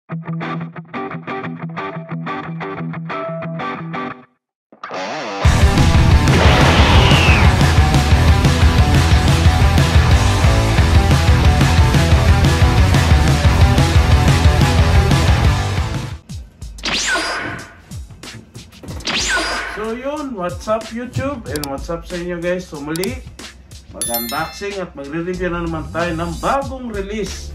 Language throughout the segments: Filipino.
So yun, what's up YouTube and what's up sa inyo guys. So muli, mag-unboxing at magre-review na naman tayo ng bagong release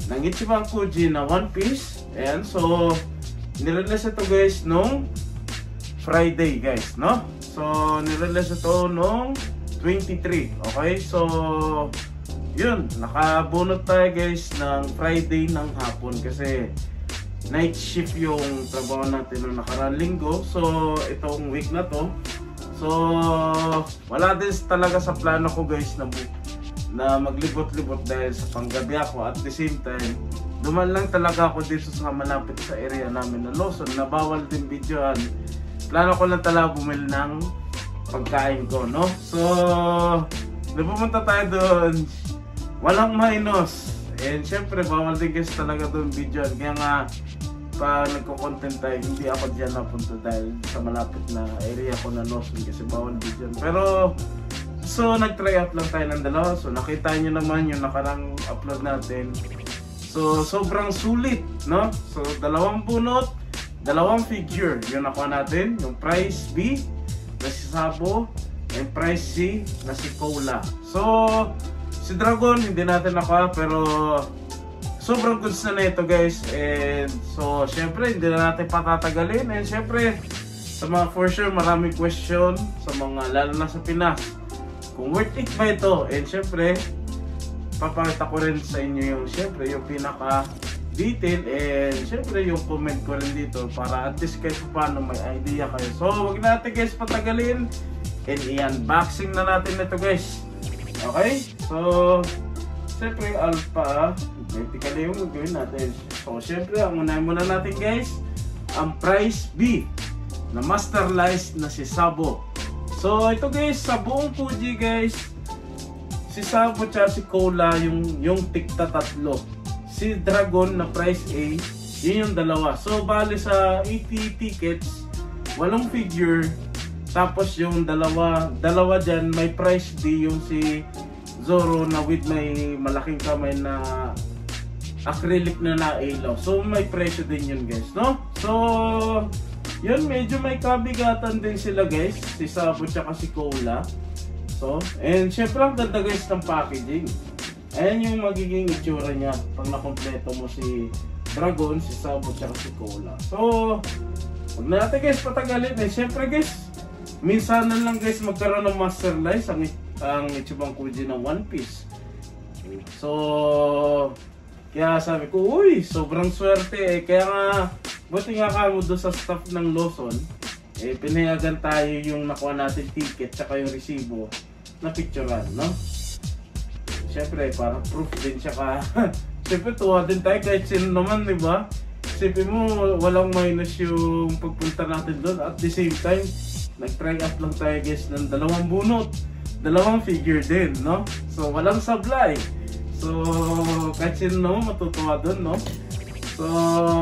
ng Ichiban Kuji na One Piece. Ayan, so nirelease ito guys nung Friday guys, no? So nirelease ito nung 23, okay? So yun, nakabunot tayo guys ng Friday ng hapon kasi night shift yung trabaho natin noong nakaraang linggo. So itong week na to, so wala din talaga sa plano ko guys na maglibot-libot dahil sa panggabi ako. At the same time, duman lang talaga ako dito sa malapit sa area namin na Lawson na bawal din videoan. Plano ko lang talaga bumili ng pagkain ko, no? So napupunta tayo doon, walang minus. And syempre bawal din guys talaga doon videoan. Kaya nga pa nagko-content tayo, hindi ako dyan napunta dahil sa malapit na area ko na Lawson kasi bawal videoan. Pero so nag-try out lang tayo ng dalawa. So nakita nyo naman yung nakarang upload natin. So sobrang sulit, no? So dalawang bunot, dalawang figure yung nakuha natin. Yung price B na si Sabo and price C na si Cola. So si Dragon hindi natin nakuha pero sobrang goods na ito guys. And so syempre hindi na natin patatagalin. And syempre sa mga for sure maraming question sa mga lalo na sa Pinas kung worth it ba ito. And syempre papakita ko rin sa inyo yung syempre yung pinaka detail and syempre yung comment ko rin dito para at least kahit paano may idea kayo. So wag natin guys patagalin and i-unboxing na natin ito guys. Okay? So syempre alpha vertically yung gagawin natin. So syempre ang unahin muna natin guys ang price B na masterlized na si Sabo. So ito guys sa buong Kuji guys, si Sabo at si Cola yung tikta tatlo. Si Dragon na price A, yun yung dalawa. So bali sa 80 tickets, 8 figure. Tapos yung dalawa dyan may price D yung si Zoro na with may malaking kamay na acrylic na nailaw. So may presyo din yun guys, no? So yun, medyo may kabigatan din sila guys, si Sabo tsaka si Cola. So and syempre ang ganda guys ng packaging. Ayan yung magiging itsura niya pag nakompleto mo si Dragon, si Sabo tsaka si Cola. So huwag na natin guys patagalin. And syempre guys, minsan na lang guys magkaroon ng masterlize ang Ichiban Kuji ng One Piece. So kaya sabi ko, uy, sobrang swerte eh. Kaya nga, buti nga kamo doon sa staff ng Lawson, eh, pinayagan tayo yung nakuha natin ticket tsaka yung resibo na picturean, no? Siyempre, para proof din siya ka. Siyempre, tuwa din tayo kahit sino naman, di ba? Siyempre mo, walang minus yung pagpunta natin doon. At the same time, nag-try out lang tayo guys ng dalawang bunot, dalawang figure din, no? So, walang sablay. So, kahit sino naman matutuwa dun, no? So,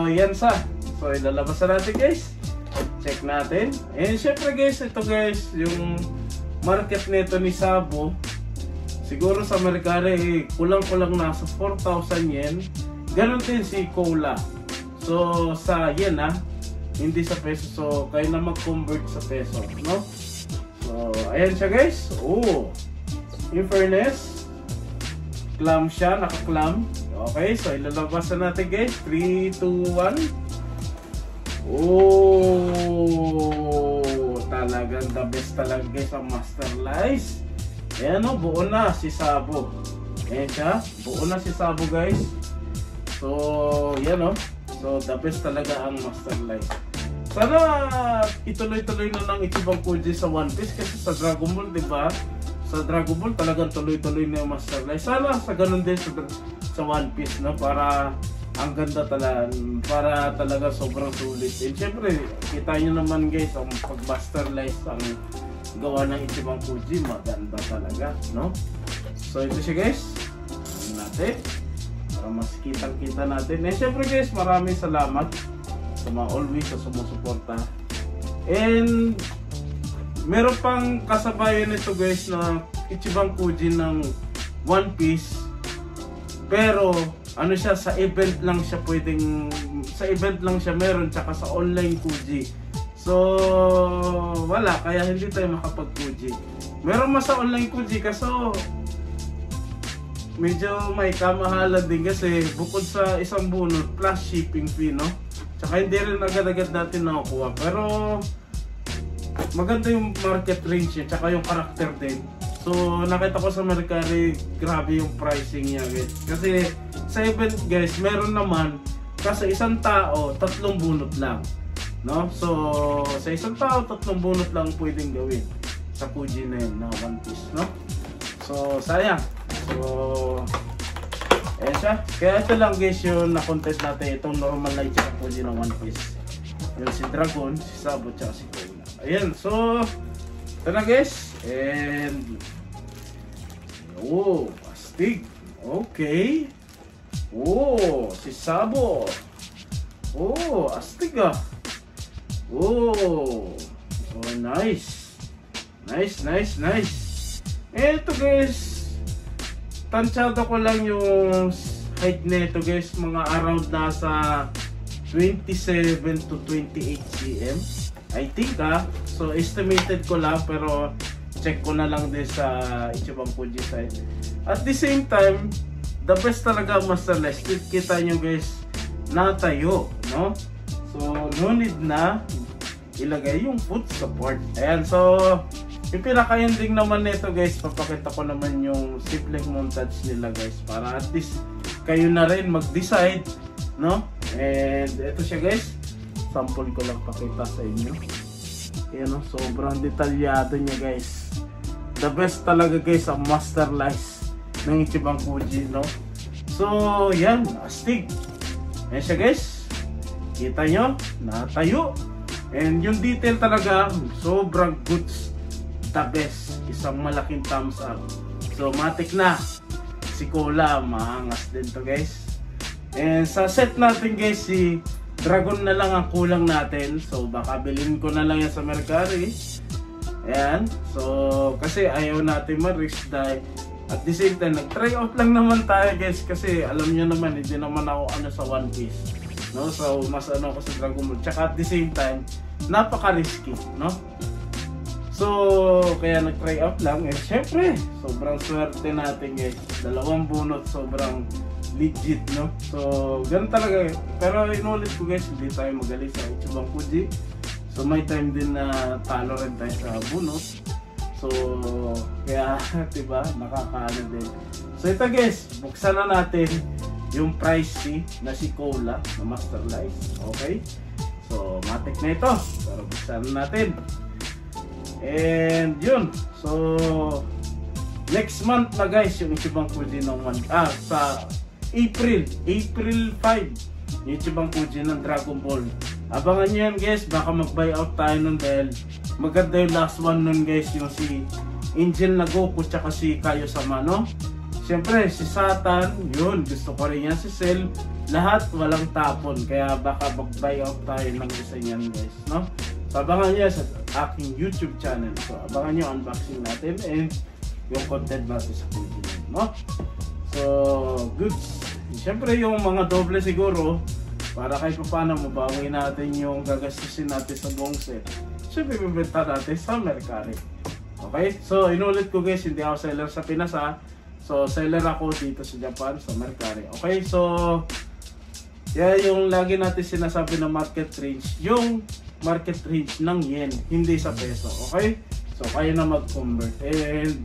yan sa. So, ilalabas na natin guys. Check natin. And syempre guys, ito guys, yung market nito ni Sabo. Siguro sa Amerikano, eh, kulang-kulang nasa 4,000 yen. Ganon din si Cola. So, sa yen hindi sa peso. So, kayo na mag-convert sa peso, no? So, ayan siya guys. Oh, in fairness, clam siya, naka-clam. Okay, so ilalabas na natin guys. 3, 2, 1. Oh, talagang the best talaga guys ang masterlize. Ayan o, buo na si Sabo. Ayan siya, buo na si Sabo guys. So, yan o. So, the best talaga ang masterlize. Sana ituloy-tuloy na ng Ichiban Kuji sa One Piece kasi sa Dragon Ball, diba? Sa Dragon Ball talagang tuloy-tuloy na yung masterlize. Sana sa ganun din sa One Piece, no? Para ang ganda talaga, para talaga sobrang sulit. And syempre, kita nyo naman guys, ang pag-masterlize ang gawa ng Ichiban Kuji, maganda talaga, no? So ito siya guys, natin. para mas kitang-kita natin. And syempre guys, maraming salamat sa mga always sa sumusuporta. And meron pang kasabayan nito guys na Ichiban Kuji ng One Piece. Pero ano siya, sa event lang siya pwedeng, sa event lang siya meron, tsaka sa online Kuji. So wala, kaya hindi tayo makapag Kuji. Meron mas sa online Kuji kaso medyo may kamahalan din kasi bukod sa isang bunot plus shipping fee, no? Tsaka hindi rin agad-agad natin nakukuha. Pero maganda yung market range niya, tsaka yung karakter din. So nakita ko sa Mercari, grabe yung pricing niya guys. Kasi sa event guys, meron naman kasi isang tao, 3 bunot lang, no? So sa isang tao, 3 bunot lang pwedeng gawin sa Kuji na yun, na One Piece, no? So sayang. So ayan siya. Kaya ito lang guys yung na-content natin, itong normal light sa Kuji ng One Piece. Yung si Dragon, si Sabo, tsaka si Kola. Ayan, so ito na guys. And oh, astig. Okay. Oh, si Sabo. Oh, astig ah. Oh, oh, nice. Nice. Eto guys, tansyado ko lang yung height nito guys, mga around nasa 27 to 28 cm I think so estimated ko lang, pero check ko na lang din sa Ichiban Kuji site. At the same time, the best talaga Master Lice, kita nyo guys, natayo, no? So no need na ilagay yung foot support. Ayan, so yung pinaka-ending naman nito guys, papakita ko naman yung simpleng montage nila guys, para at least kayo na rin mag-decide, no? And ito siya guys, sample ko lang pakita sa inyo. Ayan, sobrang detalyado niya guys. The best talaga guys ang Master Lice ng Ichiban Kuji, no? So yan, astig. Ayan siya guys, kita nyo, natayo. And yung detail talaga, sobrang goods. The best, isang malaking thumbs up. So matik na, si Kola maangas din to guys. And sa set natin guys, si Dragon na lang ang kulang natin. So baka bilhin ko na lang yan sa Mercari. Ayan, so kasi ayaw natin ma-risk dahil at the same time nag-try out lang naman tayo guys. Kasi alam nyo naman, hindi naman ako ano sa One Piece, no? So mas ano ako sa Dragon Ball. Tsaka at the same time, napaka-risky, no? So kaya nag-try out lang. Eh syempre, sobrang swerte natin guys. 2 bunot, sobrang legit, no? So ganun talaga. Pero inulit ko guys, hindi tayo magaling sa Ichiban Kuji. So may time din na talo rin tayo sa bunot. So kaya diba, nakakaano din. So ito guys, buksan na natin yung pricey na si Kola na Master Lice. Okay, so matik na ito, pero buksan na natin. And yun, so next month na guys yung Ichiban Kuji ng sa April 5 yung Ichiban Kuji ng Dragon Ball. Abangan nyo yan guys, baka mag-buy out tayo nun dahil maganda yung last one nun guys, yung si Angel na Goku tsaka si Kaio-sama, no? Siyempre si Satan, yun, gusto ko rin yan, si Cell, lahat walang tapon, kaya baka mag-buy out tayo ng isa niyan guys, no? So abangan nyo sa aking YouTube channel. So abangan nyo unboxing natin and yung content natin sa Kuji, no? So goods. Siyempre yung mga doble siguro, para kahit paano mabawi natin yung gagastusin natin sa buong set. Siyempre bibenta natin sa Mercari. Okay? So inulit ko guys, hindi ako seller sa Pinas ha. So seller ako dito sa Japan, sa Mercari. Okay? So yeah, yung lagi natin sinasabi na market range, yung market range ng yen, hindi sa peso. Okay? So kayo na mag-convert. And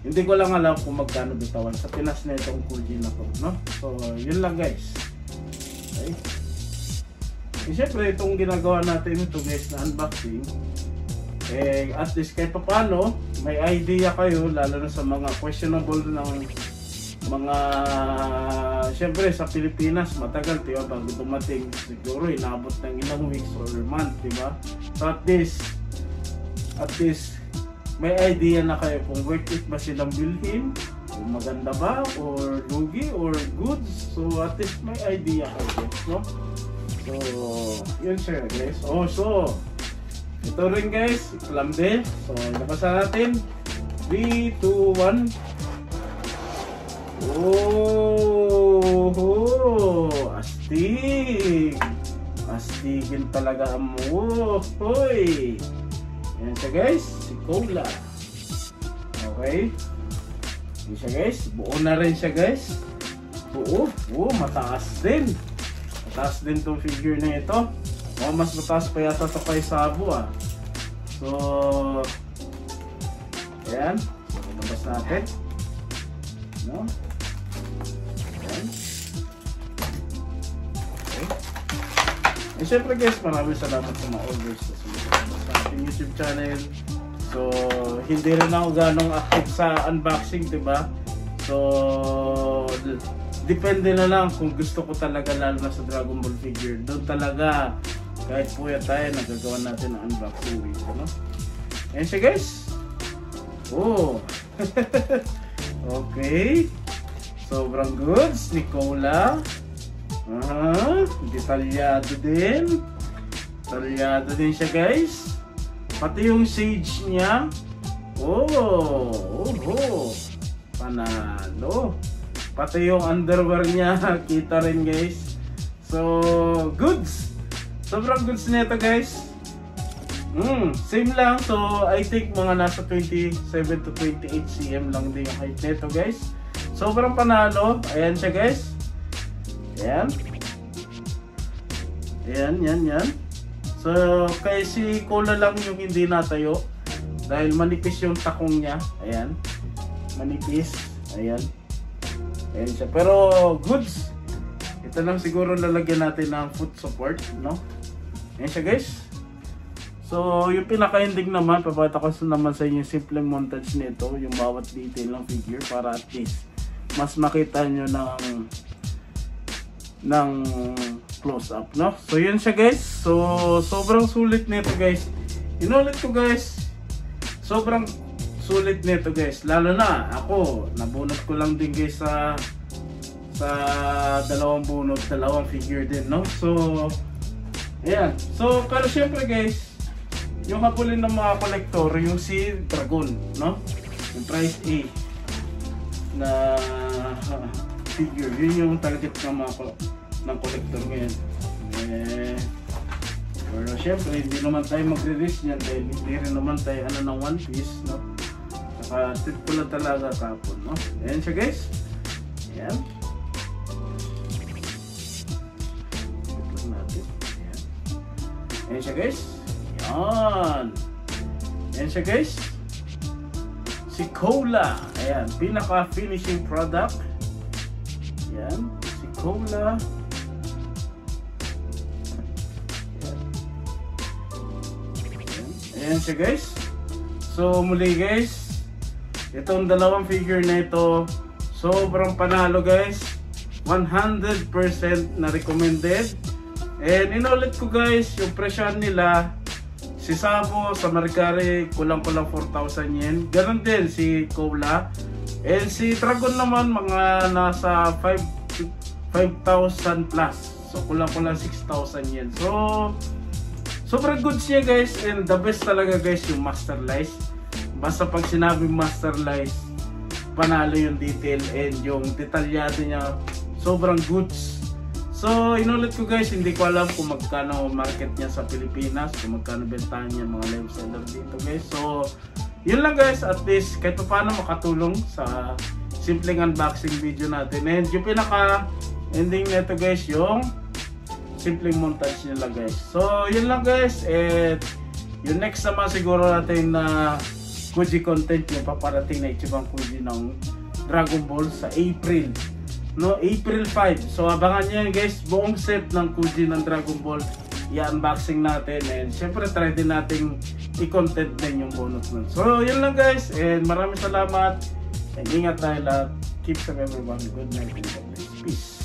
hindi ko lang alam kung magkano bitawan sa Pinas na itong Kuji na to, no? So yun lang guys. Okay? E syempre itong ginagawa natin ito guys na unboxing, eh at least kahit paano may idea kayo, lalo na sa mga questionable ng mga, syempre sa Pilipinas matagal, diba, bago dumating, siguro inabot ng ilang weeks or month, diba? So at least may idea na kayo kung worth it ba silang bilhin kung maganda ba or lugi or goods. So at least may idea ka guys, no? So yun siya guys. Oh, so ito rin guys, clamde. So labasan natin. 3, 2, 1. Oh, astig. Astigin talaga mo. Hoy. Yan siya guys, si Cola. Okay. Yan siya guys, buo na rin siya guys. Buo. Mataas din. Mataas din tong figure na ito. Oh, mas mataas pa yata ito kay Sabo ah. So, ayan. So, labas natin. No? Ayan. Okay. And syempre guys, maraming salamat sa mga orders sa ating YouTube channel. So, hindi rin ako ganong active sa unboxing, diba? So, depende na lang kung gusto ko talaga, lalo na sa Dragon Ball figure. Doon talaga, kahit puya tayo, nagagawa natin ang unboxing video, no? Ayan siya guys. Oh. Okay. Sobrang goods ni Cola. Detalyado din. Detalyado din siya guys. Pati yung sage niya. Oh. Panalo. Pati yung underwear niya. Kita rin guys. So, goods. Sobrang goods nito guys. Same lang. So, I think mga nasa 27 to 28 cm lang din yung height nito guys. Sobrang panalo. Ayan siya guys. Ayan. Yan. So, kay si Cola lang yung hindi natayo. Dahil manipis yung takong niya. Ayan. Manipis. Ayan. Ayan siya. Pero, goods. Ito lang siguro lalagyan natin ng foot support. No? Ayan siya guys. So, yung pinaka-ending naman, papakita ko naman sa inyo yung simpleng montage nito, yung bawat detail ng figure para at least mas makita nyo ng close up, no? So, yun siya guys. So, sobrang sulit nito guys. Inulit ko guys. Sobrang sulit nito guys. Lalo na, ako, nabunot ko lang din guys sa dalawang bunot, dalawang figure din, no? So, ayan. So, pero syempre guys, yung habulin ng mga kolektor, yung si Dragon, no? Yung price A na figure, yun yung target ng mga kolektor ngayon. Pero syempre, hindi naman tayo magre-release niyan dahil hindi rin naman tayo ng One Piece, no? Saka tip ko lang talaga kapon, no? Ayan siya guys. Ayan. Ito natin. Ayan siya guys. Ayan siya guys. Si Cola. Ayan, pinaka finishing product. Ayan, si Cola. Ayan siya guys. So muli guys, itong dalawang figure na ito, sobrang panalo guys. 100% na recommended. And inulit ko guys, yung presyo nila, si Sabo sa Mercari kulang-kulang 4,000 yen. Ganon din si Cola. And si Dragon naman mga nasa 5,000 plus. So kulang-kulang 6,000 yen. So sobrang good siya guys. And the best talaga guys yung Master Lice. Basta pag sinabing Master Lice, panalo yung detail and yung detalyado niya. Sobrang goods. So, inulit ko guys, hindi ko alam kung magkano market niya sa Pilipinas, kung magkano bentahan niya mga live seller dito guys. So, yun lang guys, at least kahit paano makatulong sa simpleng unboxing video natin. And yung pinaka-ending nito guys, yung simpleng montage nila guys. So, yun lang guys, and yung next naman siguro natin na Kuji content yung paparating na Ichiban Kuji ng Dragon Ball sa April. No, April 5. So abangan niyo yan guys, buong set ng Kuji ng Dragon Ball i-unboxing natin, and syempre try din nating i-content din yung bonus nun. So yun lang guys, and maraming salamat, and ingat tayo lahat. Keep safe everyone. Good night and God bless. Peace.